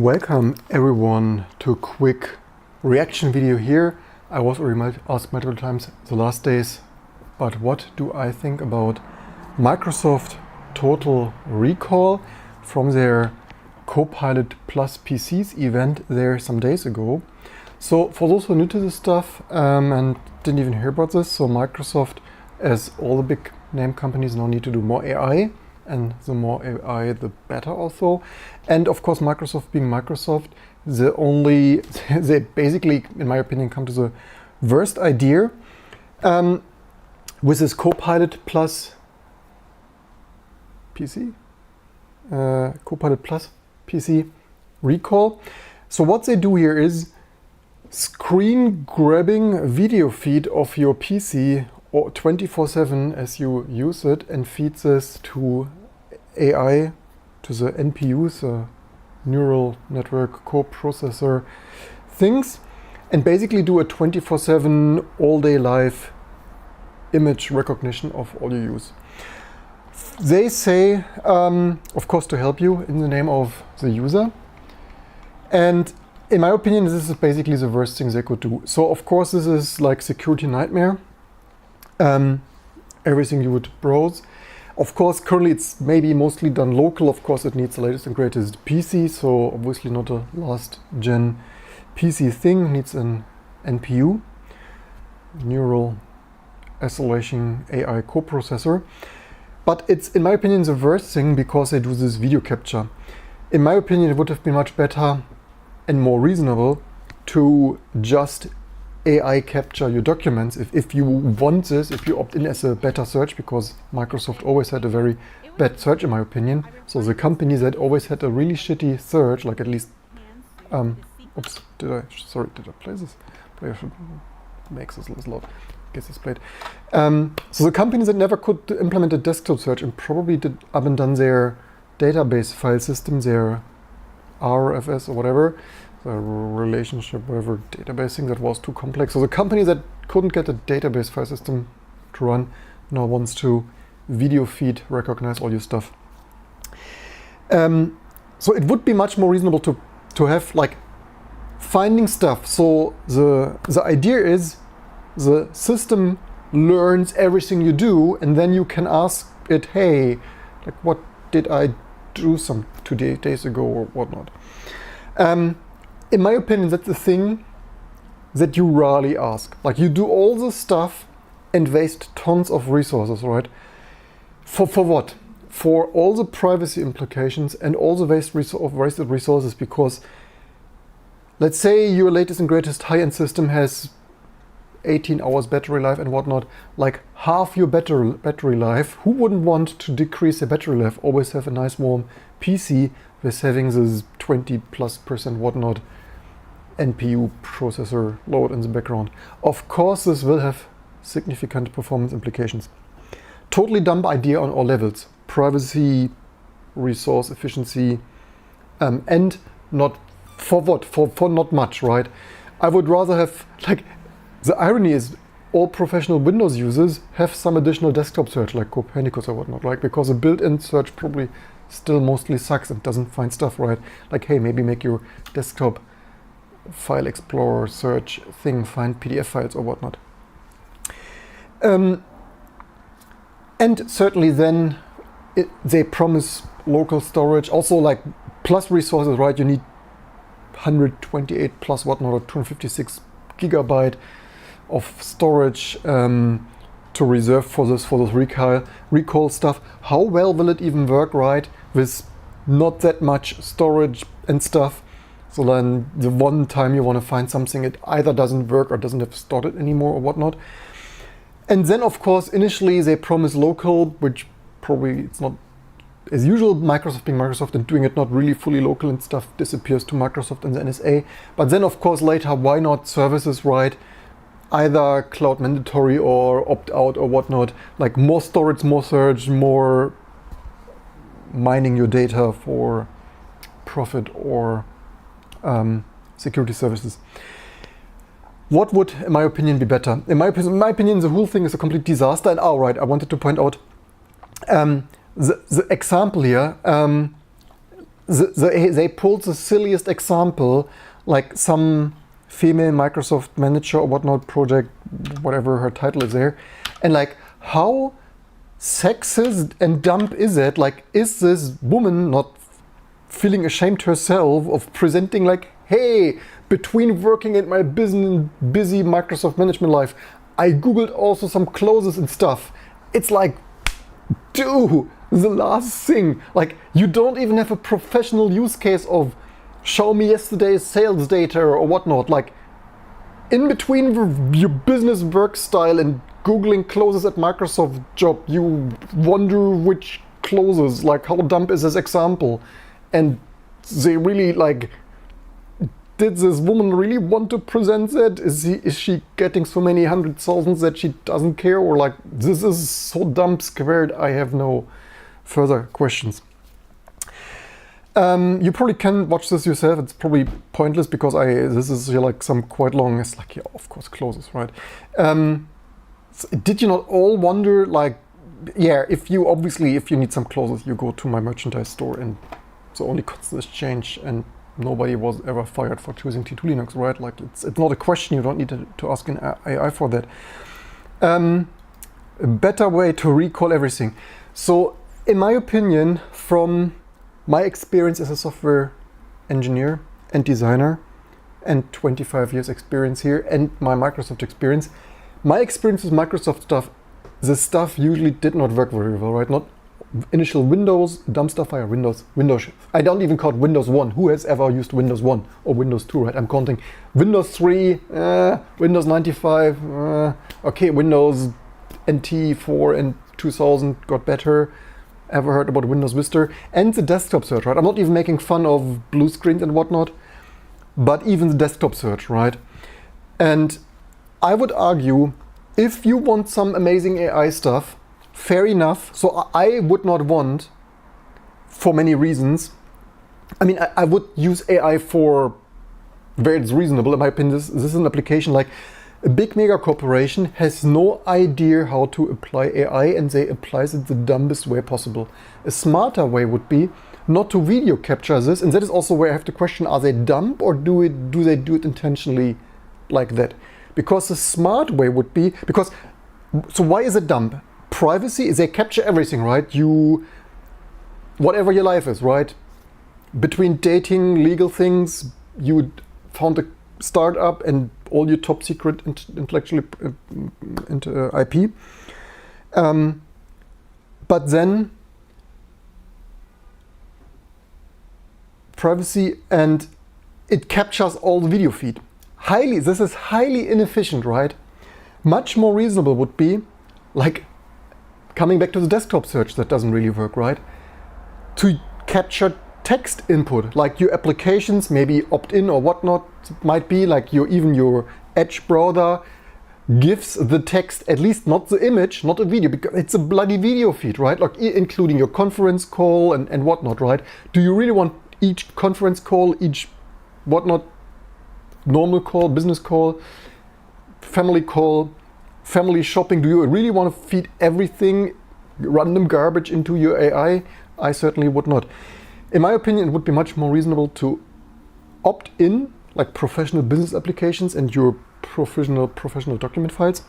Welcome everyone to a quick reaction video here. I was already asked multiple times the last days, but what do I think about Microsoft Total Recall from their Copilot+PCs event there some days ago. So for those who are new to this stuff and didn't even hear about this, so Microsoft, as all the big name companies, now need to do more AI. And the more AI, the better also. And of course, Microsoft being Microsoft, they basically, in my opinion, come to the worst idea with this Copilot plus PC, Copilot plus PC Recall. So what they do here is screen grabbing video feed of your PC or 24/7 as you use it, and feed this to AI, to the NPUs, neural network co-processor things, and basically do a 24/7 all day live image recognition of all you use. They say, of course, to help you in the name of the user. And in my opinion, this is basically the worst thing they could do. So of course, this is like security nightmare. Everything you would browse. Of course, currently it's maybe mostly done local. Of course, it needs the latest and greatest PC, so obviously not a last gen PC thing. It needs an NPU, neural isolation AI coprocessor. But it's, in my opinion, the worst thing because they do this video capture. In my opinion, it would have been much better and more reasonable to just AI capture your documents if you want this, if you opt in as a better search, because Microsoft always had a very bad search in my opinion. So the companies that always had a really shitty search, like at least oops, did I play this? I should make this less loud. Guess it's played. So the companies that never could implement a desktop search and probably haven't done their database file system, their RFS or whatever, the relationship, whatever database thing that was too complex. So the company that couldn't get a database file system to run now wants to video feed, recognize all your stuff. So it would be much more reasonable to have like finding stuff. So the idea is the system learns everything you do, and then you can ask it, hey, like what did I do some 2 days ago or whatnot. In my opinion, that's the thing that you rarely ask. Like you do all this stuff and waste tons of resources, right? For what? For all the privacy implications and all the wasted resources, because let's say your latest and greatest high-end system has 18 hours battery life and whatnot, like half your battery life. Who wouldn't want to decrease their battery life? Always have a nice warm PC with having this 20+% whatnot NPU processor load in the background. Of course, this will have significant performance implications. Totally dumb idea on all levels. Privacy, resource efficiency, and not for what? For not much, right? I would rather have, like, the irony is all professional Windows users have some additional desktop search like Copernicus or whatnot, right? Because a built-in search probably still mostly sucks and doesn't find stuff, right? Like, hey, maybe make your desktop file explorer search thing find PDF files or whatnot. And certainly then they promise local storage, also like plus resources, right? You need 128 plus whatnot or 256 gigabyte of storage to reserve for this recall stuff. How well will it even work, right? With not that much storage and stuff. So then the one time you want to find something, it either doesn't work or doesn't have stored it anymore or whatnot. And then of course, initially they promise local, which probably it's not as usual, Microsoft being Microsoft and doing it not really fully local and stuff disappears to Microsoft and the NSA. But then of course later, why not services, right? Either cloud mandatory or opt out or whatnot, like more storage, more search, more mining your data for profit or security services. What would, in my opinion, be better? In my opinion, the whole thing is a complete disaster. And right, I wanted to point out the example here. they pulled the silliest example, like some female Microsoft manager or whatnot project, whatever her title is there, and like how sexist and dumb is it? Like, is this woman not feeling ashamed herself of presenting like, hey, between working at my busy Microsoft management life, I googled also some clothes and stuff. It's like, dude, the last thing. Like, you don't even have a professional use case of show me yesterday's sales data or whatnot. Like, in between your business work style and googling clothes at Microsoft job, you wonder which clothes, like how dumb is this example? And they really like, did this woman really want to present that? Is she getting so many hundred thousands that she doesn't care? Or like, this is so dumb squared, I have no further questions. You probably can watch this yourself. It's probably pointless because this is like some quite long, it's like, yeah, of course, closes, right? Did you not all wonder, like, yeah, if you need some clothes, you go to my merchandise store and the only constant is change, and nobody was ever fired for choosing T2 Linux, right? Like, it's not a question, you don't need to ask an AI for that. A better way to recall everything. So, in my opinion, from my experience as a software engineer and designer, and 25 years experience here, and my Microsoft experience, my experience with Microsoft stuff, the stuff usually did not work very well, right? Not initial Windows, dumb stuff, Windows. I don't even count Windows 1. Who has ever used Windows 1 or Windows 2, right? I'm counting Windows 3, Windows 95, okay, Windows NT 4 and 2000 got better. Ever heard about Windows Vista? And the desktop search, right? I'm not even making fun of blue screens and whatnot, but even the desktop search, right? And I would argue, if you want some amazing AI stuff, fair enough. So I would not want, for many reasons, I mean, I would use AI for where it's reasonable. In my opinion, this is an application like a big mega corporation has no idea how to apply AI, and they applies it the dumbest way possible. A smarter way would be not to video capture this, and that is also where I have to question, are they dumb or do they do it intentionally like that? Because the smart way would be, so why is it dumb? Privacy, they capture everything, right? Whatever your life is, right? Between dating, legal things, you found a startup and all your top secret intellectual IP. But then privacy, and it captures all the video feed. This is highly inefficient, right? Much more reasonable would be, like, coming back to the desktop search that doesn't really work, right? To capture text input, like your applications, maybe opt-in or whatnot, might be like even your Edge browser gives the text, at least not the image, not a video, because it's a bloody video feed, right? Like including your conference call and whatnot, right? Do you really want each conference call, each whatnot, normal call, business call, family call, family shopping, do you really want to feed everything, random garbage into your AI? I certainly would not. In my opinion, it would be much more reasonable to opt in, like professional business applications and your professional document files,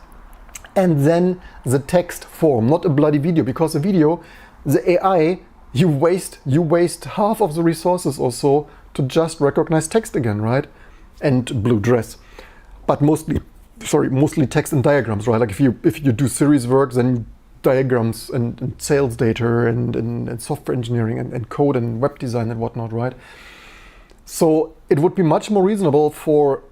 and then the text form, not a bloody video, because the video, the AI, you waste half of the resources or so to just recognize text again, right? And blue dress, but mostly text and diagrams, right? Like if you do series work, then diagrams and sales data and software engineering and code and web design and whatnot, right? So it would be much more reasonable for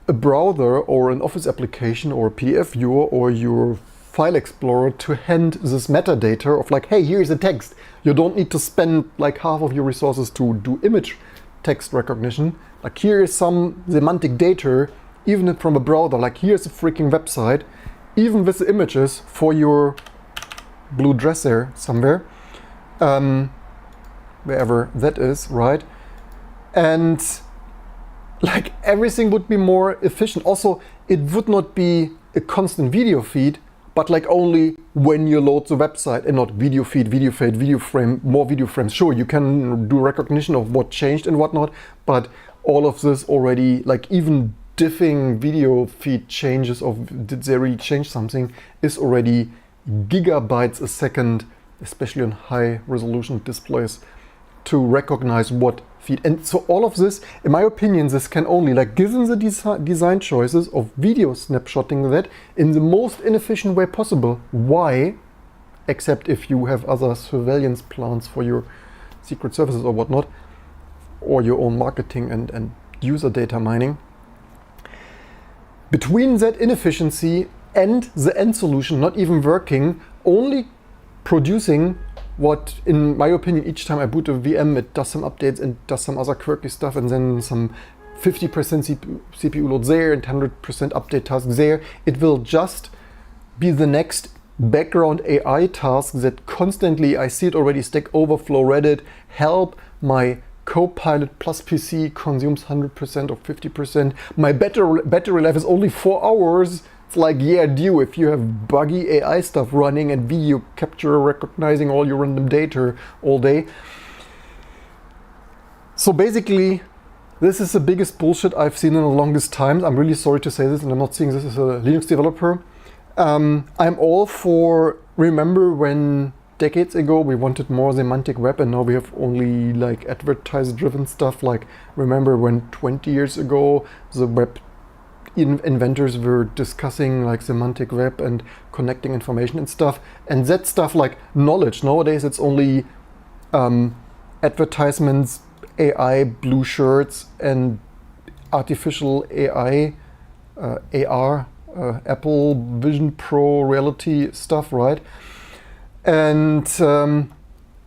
a browser or an Office application or a PDF viewer or your file explorer to hand this metadata of like, hey, here's the text. You don't need to spend like half of your resources to do image text recognition. Like here is some semantic data, even from a browser, like here's a freaking website, even with the images for your blue dress there somewhere, wherever that is, right? And like everything would be more efficient. Also, it would not be a constant video feed, but like only when you load the website and not video feed, video fade, video frame, more video frames. Sure, you can do recognition of what changed and whatnot, but all of this already, like even diffing video feed changes of did they really change something, is already gigabytes a second, especially on high resolution displays, to recognize what feed. And so all of this, in my opinion, this can only, like given the design choices of video snapshotting that in the most inefficient way possible. Why? Except if you have other surveillance plans for your secret services or whatnot, or your own marketing and user data mining. Between that inefficiency and the end solution not even working, only producing what, in my opinion, each time I boot a VM, it does some updates and does some other quirky stuff, and then some 50% CPU load there and 100% update task there. It will just be the next background AI task that constantly, I see it already, Stack Overflow, Reddit, help my Copilot+PC consumes 100% or 50%. My battery life is only 4 hours. It's like, yeah, due if you have buggy AI stuff running and video capture recognizing all your random data all day. So basically, this is the biggest bullshit I've seen in the longest time. I'm really sorry to say this, and I'm not saying this as a Linux developer. I'm all for, remember when decades ago we wanted more semantic web, and now we have only like advertiser-driven stuff. Like, remember when 20 years ago the web inventors were discussing like semantic web and connecting information and stuff, and that stuff like knowledge. Nowadays it's only advertisements, AI, blue shirts, and artificial AI, AR, Apple Vision Pro reality stuff, right? And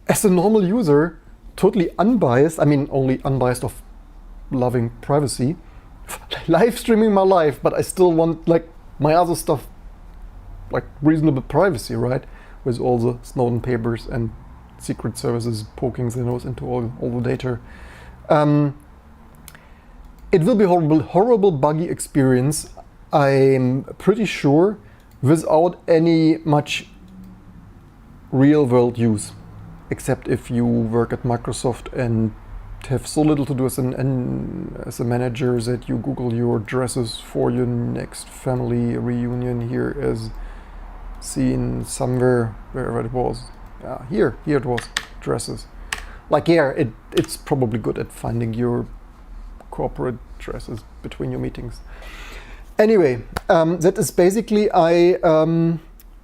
as a normal user, totally unbiased, I mean only unbiased of loving privacy, live streaming my life, but I still want like my other stuff, like reasonable privacy, right? With all the Snowden papers and secret services poking their nose into all the data. It will be horrible buggy experience, I'm pretty sure, without any much real world use, except if you work at Microsoft and have so little to do as a manager that you Google your dresses for your next family reunion here as seen somewhere, wherever it was. Here it was, dresses. Like, yeah, it's probably good at finding your corporate dresses between your meetings. Anyway, that is basically,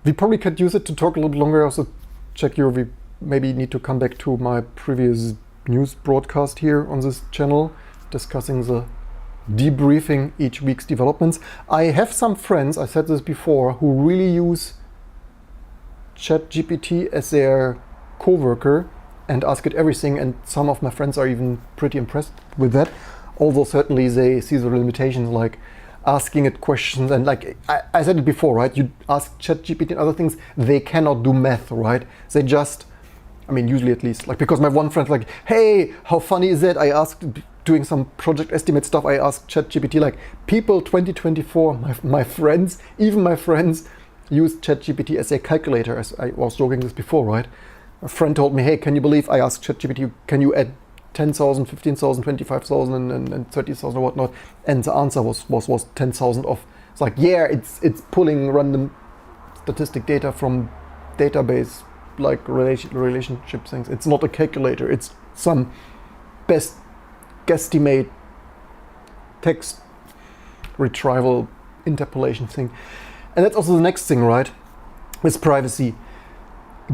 we probably could use it to talk a little bit longer. Also check we maybe need to come back to my previous news broadcast here on this channel, discussing the debriefing each week's developments. I have some friends, I said this before, who really use ChatGPT as their co-worker and ask it everything, and some of my friends are even pretty impressed with that, although certainly they see the limitations, like asking it questions, and like I said it before, right? You ask ChatGPT and other things, they cannot do math, right? They just, I mean, usually at least, like, because my one friend like, hey, how funny is that? I asked, doing some project estimate stuff, I asked ChatGPT, like, people 2024, my friends, even my friends, use ChatGPT as a calculator, as I was joking this before, right? A friend told me, hey, can you believe I asked ChatGPT, can you add 10,000, 15,000, 25,000 and 30,000 or whatnot, and the answer was 10,000 off. It's like, yeah, it's pulling random statistic data from database, like relationship things. It's not a calculator, it's some best guesstimate text retrieval interpolation thing. And that's also the next thing, right? With privacy.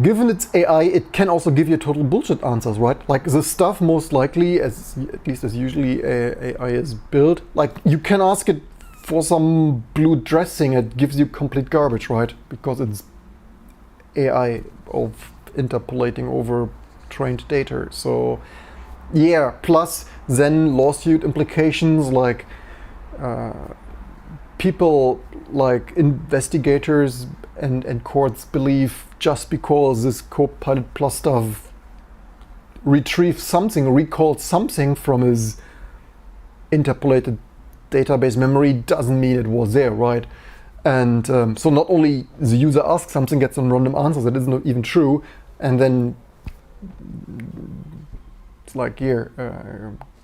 Given it's AI, it can also give you total bullshit answers, right? Like the stuff most likely, at least as usually AI is built, like you can ask it for some blue dress thing, it gives you complete garbage, right? Because it's AI of interpolating over trained data. So yeah, plus then lawsuit implications, like people like investigators and courts believe just because this Copilot Plus stuff retrieved something, recalled something from his interpolated database memory doesn't mean it was there, right? And so not only the user asks something, gets some random answers that isn't even true, and then it's like here,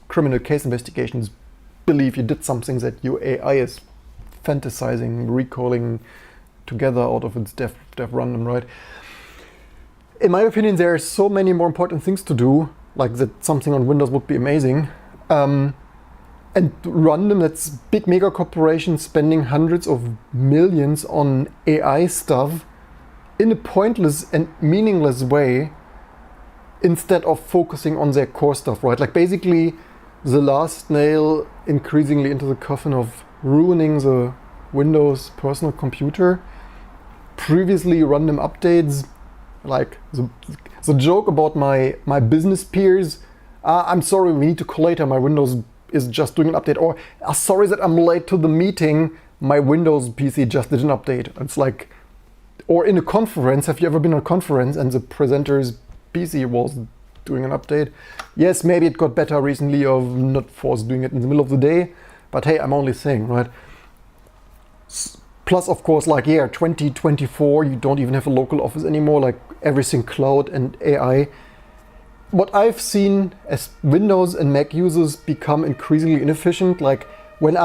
criminal case investigations believe you did something that your AI is fantasizing, recalling together out of its dev random, right? In my opinion, there are so many more important things to do, like that something on Windows would be amazing. And random, that's big mega corporations spending hundreds of millions on AI stuff in a pointless and meaningless way instead of focusing on their core stuff, right? Like basically the last nail increasingly into the coffin of ruining the Windows personal computer. Previously random updates, like the joke about my business peers, I'm sorry, we need to call later, my Windows is just doing an update, or sorry that I'm late to the meeting, my Windows PC just did an update. It's like, or in a conference, have you ever been in a conference and the presenter's PC was doing an update? Yes, maybe it got better recently of not forced doing it in the middle of the day, but hey, I'm only saying, right? Plus, of course, like, yeah, 2024, you don't even have a local office anymore, like everything cloud and AI. What I've seen as Windows and Mac users become increasingly inefficient, like when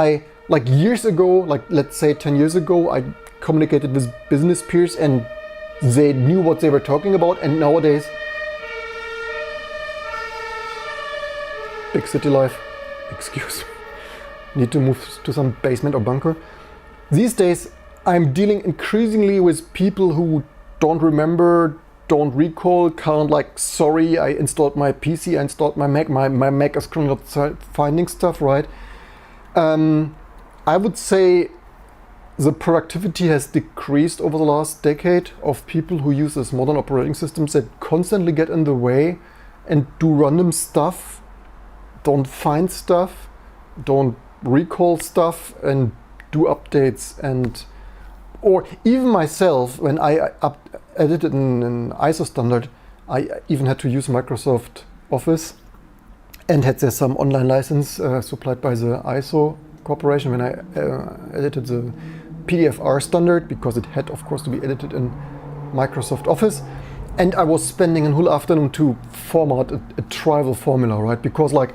like years ago, like let's say 10 years ago, I communicated with business peers and they knew what they were talking about, and nowadays, big city life, excuse me, need to move to some basement or bunker. These days, I'm dealing increasingly with people who don't remember, don't recall, can't, like, sorry, I installed my PC, I installed my Mac, my Mac is currently not finding stuff, right? I would say the productivity has decreased over the last decade of people who use this modern operating systems that constantly get in the way and do random stuff, don't find stuff, don't recall stuff, and do updates. And or even myself, when I edited an ISO standard, I even had to use Microsoft Office and had there some online license supplied by the ISO corporation when I edited the PDFR standard, because it had, of course, to be edited in Microsoft Office. And I was spending a whole afternoon to format a trivial formula, right? Because like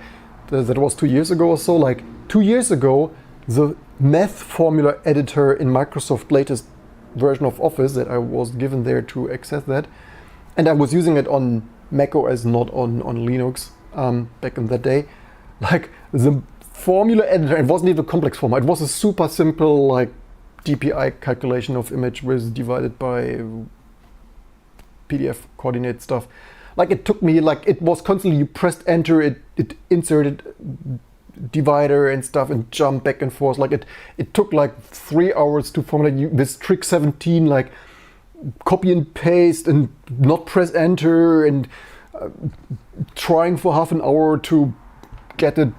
that was 2 years ago or so. Like 2 years ago, the math formula editor in Microsoft latest version of Office that I was given there to access that, and I was using it on Mac OS, not on Linux, back in that day. Like the formula editor, it wasn't even a complex format. It was a super simple, like, DPI calculation of image width divided by PDF coordinate stuff. Like it took me, like, it was constantly, you pressed enter, it inserted divider and stuff and jump back and forth. Like it took like 3 hours to formulate this trick 17, like copy and paste and not press enter, and trying for half an hour to get it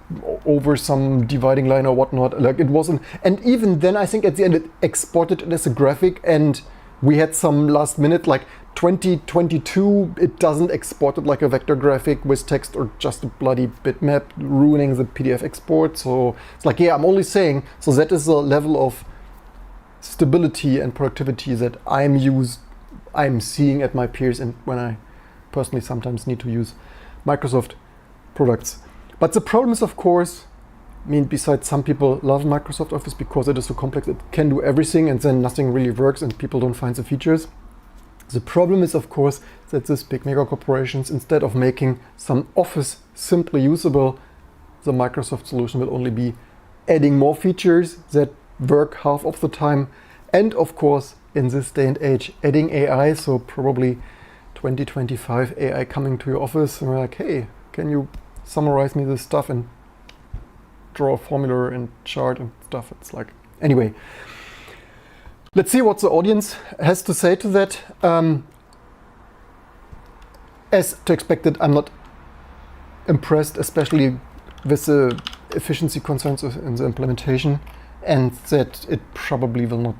over some dividing line or whatnot. Like it wasn't, and even then I think at the end it exported it as a graphic, and we had some last minute, like 2022, it doesn't export it like a vector graphic with text or just a bloody bitmap, ruining the PDF export. So it's like, yeah, I'm only saying, so that is the level of stability and productivity that I'm seeing at my peers, and when I personally sometimes need to use Microsoft products. But the problem is, of course, I mean, besides some people love Microsoft Office because it is so complex, it can do everything, and then nothing really works and people don't find the features. The problem is, of course, that these big mega corporations, instead of making some Office simply usable, the Microsoft solution will only be adding more features that work half of the time. And of course, in this day and age, adding AI, so probably 2025 AI coming to your office, and we're like, hey, can you summarize me this stuff and draw a formula and chart and stuff? It's like, anyway. Let's see what the audience has to say to that. As to expected, I'm not impressed, especially with the efficiency concerns in the implementation, and that it probably will not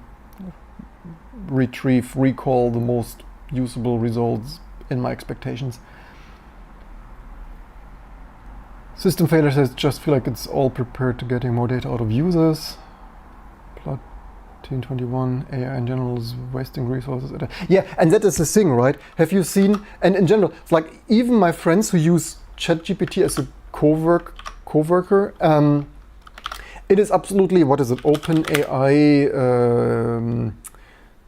recall the most usable results in my expectations. System failure says, just feel like it's all prepared to getting more data out of users. Plot 1921, AI in general is wasting resources. Yeah, and that is the thing, right? Have you seen, and in general, it's like even my friends who use ChatGPT as a co-worker, it is absolutely, what is it, OpenAI,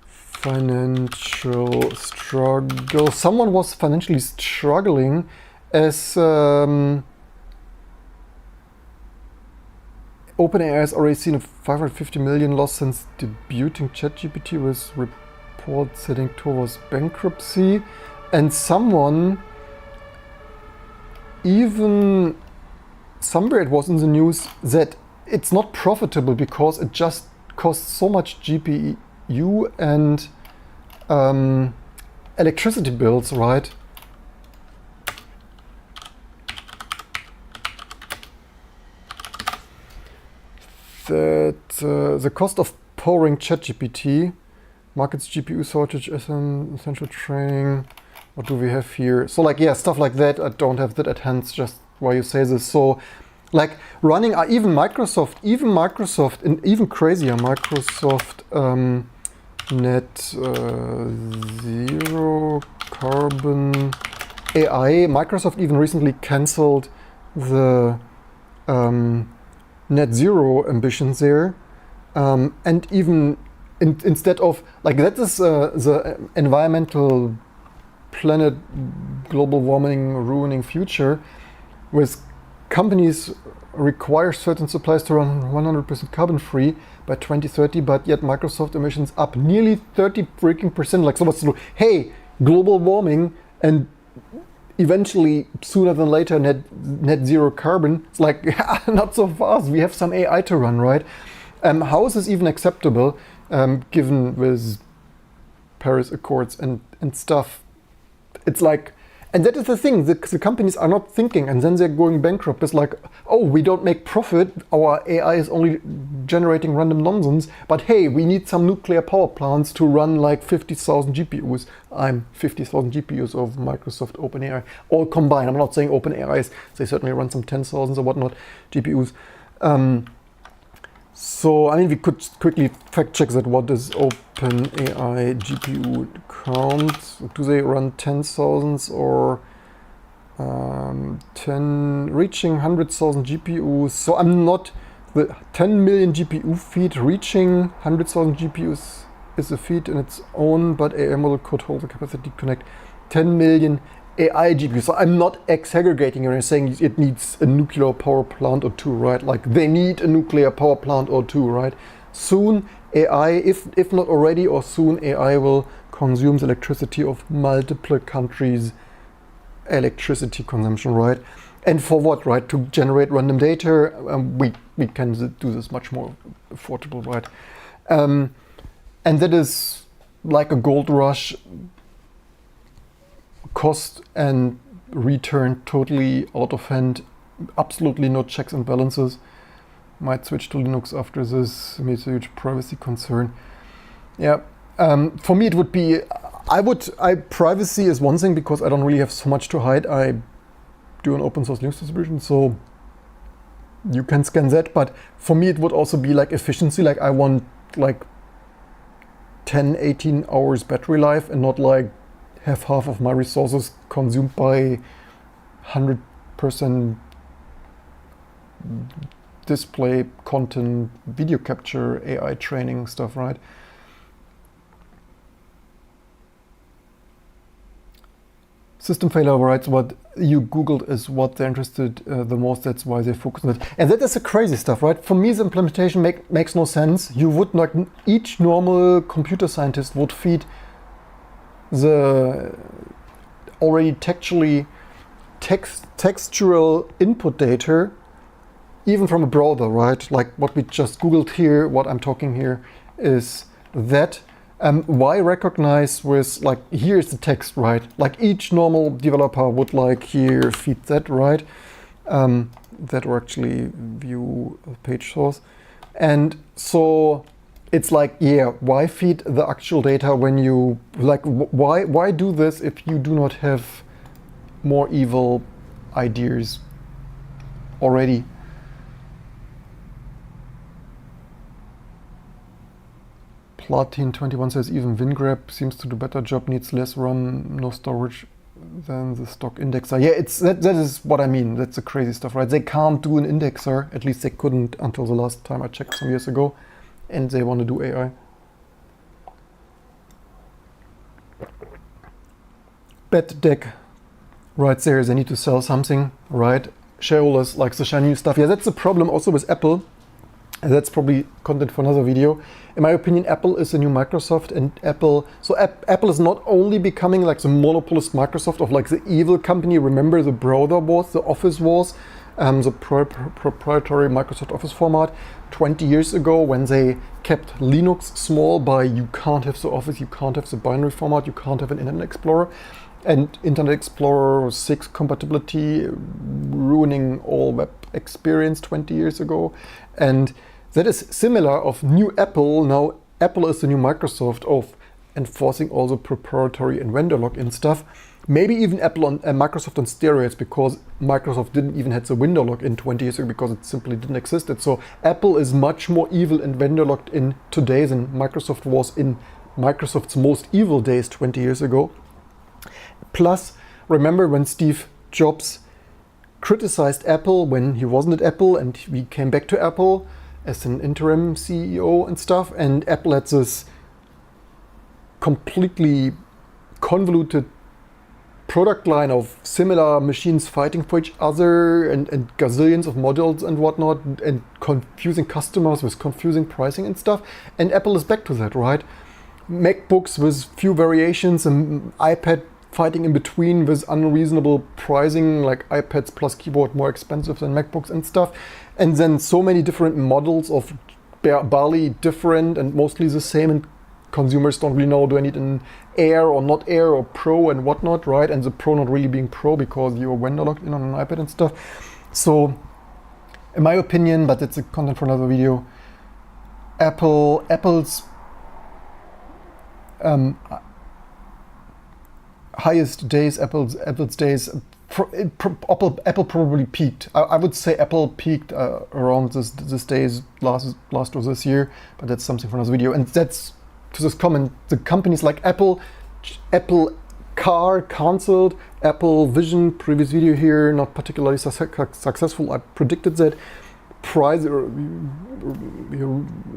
financial struggle. Someone was financially struggling as OpenAI has already seen a 550 million loss since debuting ChatGPT, with reports heading towards bankruptcy. And someone, even somewhere it was in the news, that it's not profitable because it just costs so much GPU and electricity bills, right? That the cost of powering ChatGPT, markets GPU shortage as an essential training. What do we have here? So like, yeah, stuff like that. I don't have that at hand, just why you say this. So like running even Microsoft, and even crazier, Microsoft net zero carbon AI. Microsoft even recently cancelled the net zero ambitions there, and even instead of like, that is the environmental planet global warming ruining future, with companies require certain supplies to run 100% carbon free by 2030, but yet Microsoft emissions up nearly 30 freaking %. Like, so what's to do? Hey, global warming, and eventually, sooner than later, net zero carbon. It's like, not so fast. We have some AI to run, right? How is this even acceptable, given with Paris Accords and stuff? It's like, and that is the thing. The companies are not thinking, and then they're going bankrupt. It's like, oh, we don't make profit. Our AI is only generating random nonsense. But hey, we need some nuclear power plants to run like 50,000 GPUs. I'm 50,000 GPUs of Microsoft OpenAI, all combined. I'm not saying OpenAIs. They certainly run some 10,000s or whatnot GPUs. So, I mean, we could quickly fact check that. What is OpenAI GPU count? Do they run 10,000s or reaching 100,000 GPUs? So I'm not, the 10 million GPU feed reaching 100,000 GPUs is a feat in its own, but AI model could hold the capacity to connect 10 million AI GPUs. So I'm not exaggregating or saying it needs a nuclear power plant or two, right? Like, they need a nuclear power plant or two, right? Soon AI, if not already or soon, AI will consume the electricity of multiple countries' electricity consumption, right? And for what, right? To generate random data. We can do this much more affordable, right? And that is like a gold rush. Cost and return totally out of hand, absolutely no checks and balances. Might switch to Linux after this, meets a huge privacy concern. Yeah, for me it would be, privacy is one thing because I don't really have so much to hide. I do an open source Linux distribution, so you can scan that. But for me it would also be like efficiency, like I want like 10, 18 hours battery life and not like have half of my resources consumed by 100% display content, video capture, AI training stuff, right? System failure, right? What you Googled is what they're interested the most. That's why they focus on it. And that is the crazy stuff, right? For me, the implementation makes no sense. You would not, each normal computer scientist would feed the already textual input data, even from a browser, right? Like what we just Googled here, what I'm talking here is that. Why recognize with like, here's the text, right? Like each normal developer would like here feed that, right? That or actually view page source. And so it's like, yeah, why feed the actual data when you, like, why do this if you do not have more evil ideas already? Platin21 says even WinGrab seems to do better job, needs less RAM, no storage than the stock indexer. Yeah, that is what I mean. That's the crazy stuff, right? They can't do an indexer. At least they couldn't until the last time I checked some years ago. And they want to do AI. Bet deck right there. They need to sell something, right? Shareholders like the shiny stuff. Yeah, that's the problem also with Apple. And that's probably content for another video. In my opinion, Apple is the new Microsoft, and Apple is not only becoming like the monopolist Microsoft of like the evil company. Remember the browser wars, the Office wars, the proprietary Microsoft Office format 20 years ago when they kept Linux small by you can't have the Office, you can't have the binary format, you can't have an Internet Explorer. And Internet Explorer 6 compatibility ruining all web experience 20 years ago. And that is similar of new Apple. Now Apple is the new Microsoft of enforcing all the proprietary and vendor lock-in stuff. Maybe even Apple and Microsoft on steroids, because Microsoft didn't even have the window lock-in 20 years ago because it simply didn't exist. So Apple is much more evil and vendor locked in today than Microsoft was in Microsoft's most evil days 20 years ago. Plus, remember when Steve Jobs criticized Apple when he wasn't at Apple and he came back to Apple as an interim CEO and stuff, and Apple had this completely convoluted product line of similar machines fighting for each other and gazillions of models and whatnot, and confusing customers with confusing pricing and stuff. And Apple is back to that, right? MacBooks with few variations and iPad fighting in between with unreasonable pricing, like iPads plus keyboard more expensive than MacBooks and stuff. And then so many different models of barely different and mostly the same, and consumers don't really know, do I need an Air or not Air or Pro and whatnot, right? And the Pro not really being Pro because you're vendor locked in on an iPad and stuff. So in my opinion, but it's a content for another video, Apple's highest days, Apple's days, Apple probably peaked. I would say Apple peaked around this days last or this year, but that's something for another video. And that's to this comment, the companies like Apple Car cancelled, Apple Vision, previous video here, not particularly successful. I predicted that.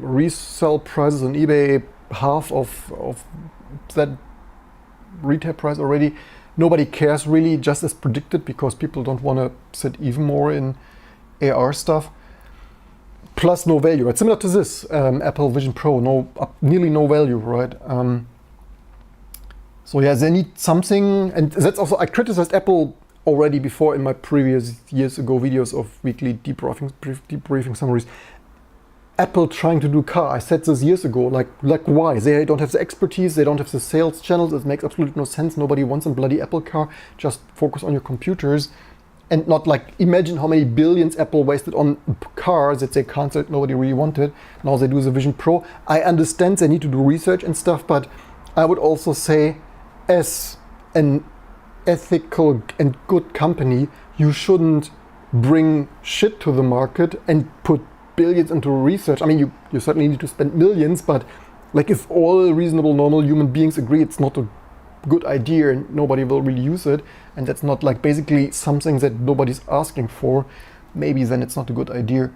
Resell prices on eBay half of that retail price already. Nobody cares really, just as predicted, because people don't want to sit even more in AR stuff. Plus no value, right? Similar to this Apple Vision Pro, nearly no value, right? So yeah, they need something, and that's also, I criticized Apple already before in my previous years ago videos of weekly debriefing summaries. Apple trying to do car, I said this years ago, like why? They don't have the expertise, they don't have the sales channels, it makes absolutely no sense, nobody wants a bloody Apple car, just focus on your computers. And not like, imagine how many billions Apple wasted on cars that they canceled, nobody really wanted. Now they do the Vision Pro. I understand they need to do research and stuff, but I would also say, as an ethical and good company, you shouldn't bring shit to the market and put billions into research. I mean, you certainly need to spend millions, but like if all reasonable, normal human beings agree it's not a good idea and nobody will really use it, and that's not like basically something that nobody's asking for, maybe then it's not a good idea.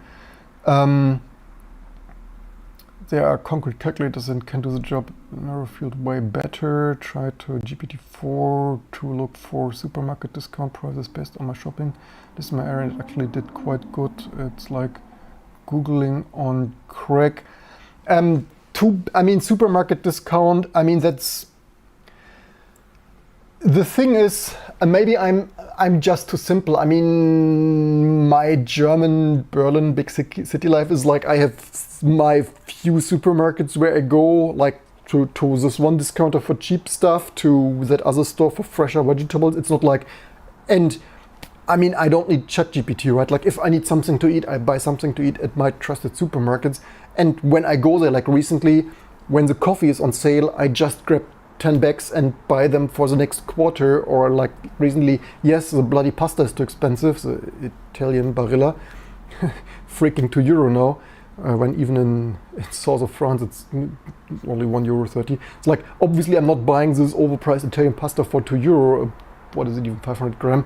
There are concrete calculators and can do the job in narrow field way better. Try to GPT-4 to look for supermarket discount prices based on my shopping. This is my area, it actually did quite good. It's like Googling on crack. Supermarket discount, I mean, that's, the thing is, maybe I'm just too simple. I mean, my German Berlin big city life is like, I have my few supermarkets where I go, like to this one discounter for cheap stuff, to that other store for fresher vegetables. It's not like, and I mean, I don't need ChatGPT, right? Like if I need something to eat, I buy something to eat at my trusted supermarkets. And when I go there, like recently, when the coffee is on sale, I just grab 10 bags and buy them for the next quarter. Or like recently, yes, the bloody pasta is too expensive, the Italian Barilla, freaking €2 now. when even in south of France it's only €1.30. It's like, obviously I'm not buying this overpriced Italian pasta for €2. What is it, even 500 gram?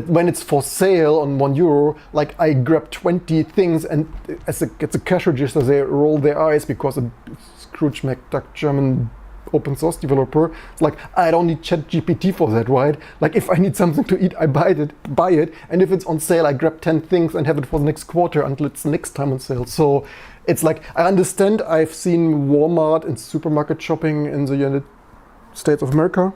When it's for sale on €1, like I grab 20 things, and as it gets a cash register, they roll their eyes because a Scrooge McDuck German open source developer, it's like, I don't need ChatGPT for that, right? Like if I need something to eat, I buy it, and if it's on sale, I grab 10 things and have it for the next quarter until it's next time on sale. So it's like, I understand, I've seen Walmart and supermarket shopping in the United States of America,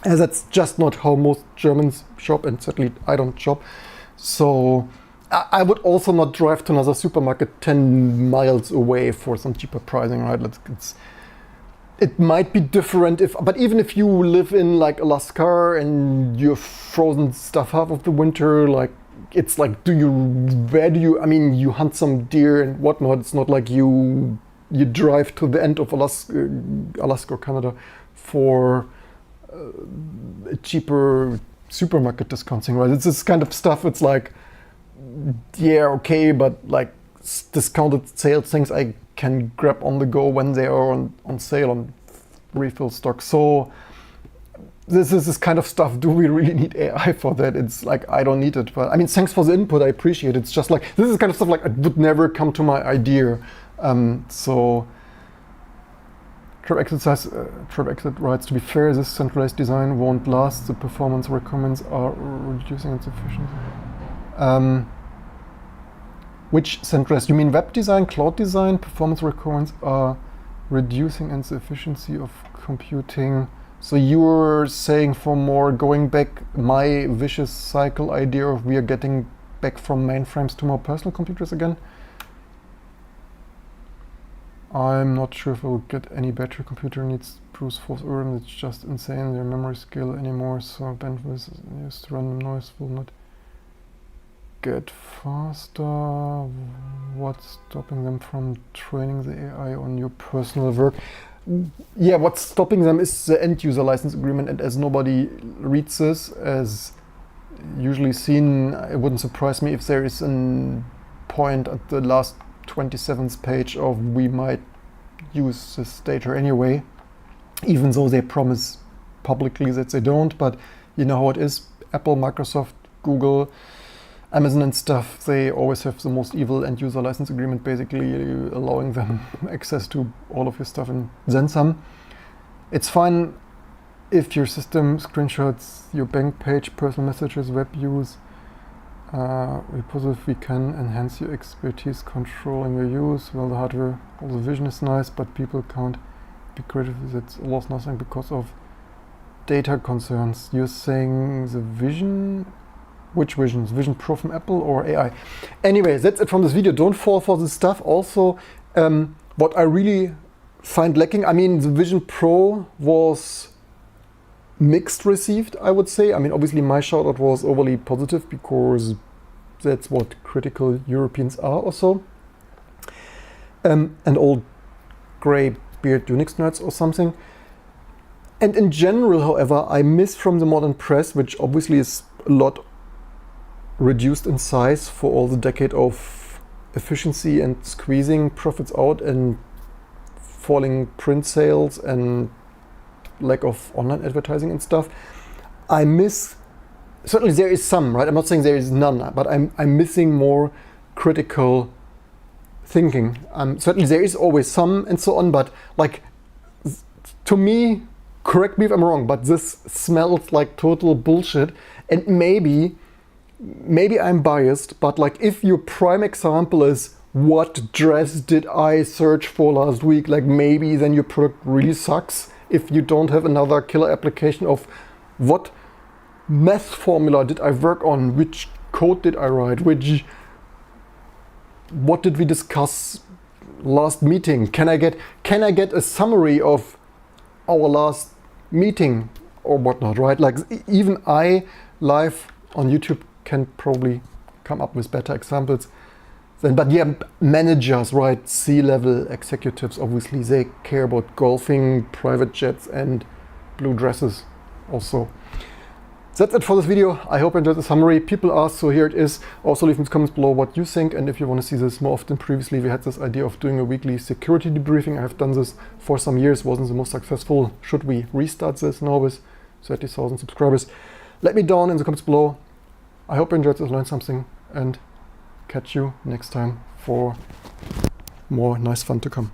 as that's just not how most Germans shop, and certainly I don't shop. So I would also not drive to another supermarket 10 miles away for some cheaper pricing, right? It might be different but even if you live in like Alaska and you're frozen stuff half of the winter, like it's like, you hunt some deer and whatnot. It's not like you drive to the end of Alaska or Canada for a cheaper supermarket discounting, right? It's this kind of stuff. It's like, yeah, okay, but like discounted sales things I can grab on the go when they are on sale on refill stock. So this is this kind of stuff. Do we really need AI for that? It's like, I don't need it. But I mean, thanks for the input. I appreciate it. It's just like, this is kind of stuff like it would never come to my idea. So trap exit writes, to be fair, this centralized design won't last. The performance requirements are reducing its efficiency. Which centralized? You mean web design, cloud design? Performance requirements are reducing its efficiency of computing. So you're saying, for more going back, my vicious cycle idea of we are getting back from mainframes to more personal computers again? I'm not sure if we'll get any better. Computer needs Bruce Force Urim. It's just insane. Their memory scale anymore, so bandwidth used to random noise will not get faster. What's stopping them from training the AI on your personal work? Yeah, what's stopping them is the end user license agreement, and as nobody reads this, as usually seen, it wouldn't surprise me if there is a point at the last 27th page of we might use this data anyway, even though they promise publicly that they don't. But you know how it is. Apple, Microsoft, Google, Amazon and stuff, they always have the most evil end user license agreement, basically allowing them access to all of your stuff and then some. It's fine if your system screenshots your bank page, personal messages, web use. We positive we can enhance your expertise controlling your use. Well, the hardware, all the vision is nice, but people can't be creative. That's almost nothing because of data concerns. You're saying the vision? Which visions? Vision Pro from Apple or AI? Anyway, that's it from this video. Don't fall for this stuff. Also, what I really find lacking, I mean, the Vision Pro was mixed received, I would say. I mean, obviously my shout out was overly positive because that's what critical Europeans are also. And old gray beard Unix nerds or something. And in general, however, I miss from the modern press, which obviously is a lot reduced in size for all the decade of efficiency and squeezing profits out and falling print sales and lack of online advertising and stuff. I miss, certainly there is some, right? I'm not saying there is none, but I'm missing more critical thinking. Certainly there is always some and so on, but like, to me, correct me if I'm wrong, but this smells like total bullshit. And maybe I'm biased, but like, if your prime example is what dress did I search for last week, like maybe then your product really sucks if you don't have another killer application of what math formula did I work on, which code did I write, what did we discuss last meeting? Can I get a summary of our last meeting or whatnot, right? Like, even I live on YouTube can probably come up with better examples than, but yeah, managers, right? C-level executives, obviously they care about golfing, private jets and blue dresses also. That's it for this video. I hope you enjoyed the summary. People asked, so here it is. Also leave in the comments below what you think, and if you want to see this more often. Previously we had this idea of doing a weekly security debriefing. I have done this for some years, wasn't the most successful. Should we restart this now with 30,000 subscribers? Let me down in the comments below. I hope you enjoyed this, learned something, and catch you next time for more nice fun to come.